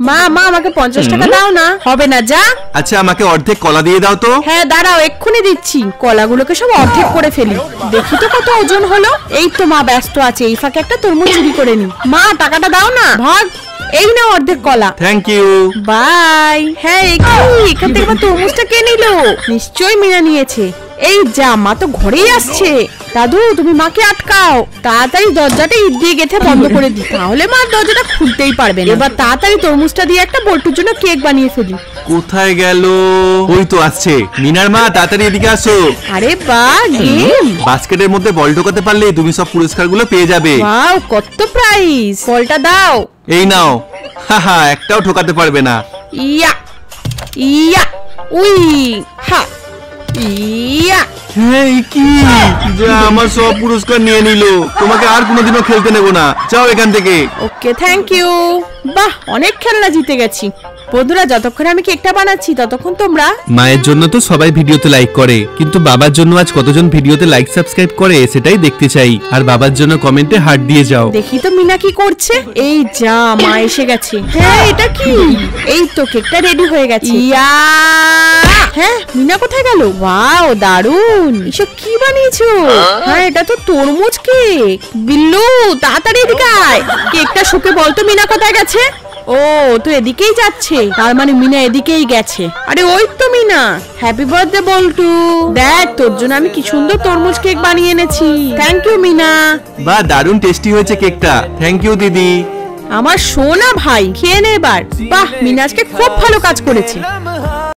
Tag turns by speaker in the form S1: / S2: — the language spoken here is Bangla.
S1: মা মা আমাকে 50 টাকা দাও না। হবে না, যা।
S2: আচ্ছা আমাকে অর্ধেক কলা দিয়ে দাও তো।
S1: হ্যাঁ দাঁড়াও, এক্ষুনি দিচ্ছি। কলাগুলোকে সব অর্ধেক করে ফেলি, দেখি তো কত ওজন হলো। এই তো মা ব্যস্ত আছে, এই ফাঁকে একটা তরমুজ চুরি করে নি। মা টাকাটা দাও না। ভাগ, এই নাও অর্ধেক কলা।
S2: Thank you.
S1: বাই। হ্যাঁ এখান থেকে আমার তরমুজটা কে নিল? নিশ্চয়ই মিনা নিয়েছে। এই যা, মা তো ঘরেই আসছে। দাদু তুমি মাকে আটকাও, তাড়াতাড়ি দরজাটা ইট দিয়ে গেঁথে বন্ধ করে দিই, তাহলে মা দরজাটা খুলতেই পারবে না। এবার তাড়াতাড়ি তরমুজটা দিয়ে একটা বল্টুর জন্য কেক বানিয়ে ফেলি।
S2: কোথায় গেল? ওই তো আসছে। মিনার মা তাড়াতাড়ি এদিকে আসো।
S1: আরে বাহ, গেম।
S2: বাস্কেটের মধ্যে বল ঢোকাতে পারলে তুমি সব পুরস্কারগুলো পেয়ে যাবে।
S1: ওয়াও, কত প্রাইজ। বলটা দাও।
S2: এই নাও। হাহা, একটাও ঠোকাতে পারবে না।
S1: ইয়া ইয়া উই হা ইয়া।
S2: হ্যাঁ কি, যা আমার সব পুরস্কার নিয়ে নিল। তোমাকে আর কোনোদিনও খেলতে নেব না, যাও এখান থেকে।
S1: ওকে, থ্যাংক ইউ। বাহ, অনেক খেলনা জিতে গেছি। বন্ধুরা, যতক্ষণ আমি কেকটা বানাচ্ছি ততক্ষণ তোমরা।
S2: মায়ের জন্য তো সবাই ভিডিওতে লাইক করে, কিন্তু বাবার জন্য আজ কতজন ভিডিওতে লাইক সাবস্ক্রাইব করে সেটাই দেখতে চাই। আর বাবার জন্য কমেন্টে হার্ট দিয়ে যাও।
S1: দেখি তো মিনা কি করছে। এই যা, মা এসে গেছে। হ্যাঁ এটা কি? এই তো কেকটা রেডি হয়ে গেছে। ইয়া। হ্যাঁ মিনা কোথায় গেল? ওয়াও দারুন, এসব কি বানিয়েছো? হ্যাঁ এটা তো তরমুজ কেক। বিল্লু তাড়াতাড়ি এদিকে আয়, কেকটা শুকে বলতো মিনা কোথায় গেছে। ও তো এদিকেই যাচ্ছে, তার মানে মিনা এদিকেই গেছে। আরে ওই তো মিনা। হ্যাপি বার্থডে বল্টু, দেখ তোর জন্য আমি কি সুন্দর তরমুজ কেক বানিয়ে এনেছি। Thank you Meena.
S2: বাহ, দারুন টেস্টি হয়েছে কেকটা। থ্যাংক ইউ দিদি।
S1: আমার সোনা ভাই, খেয়ে নে এবার। বাহ, মিনা আজকে খুব ভালো কাজ করেছে।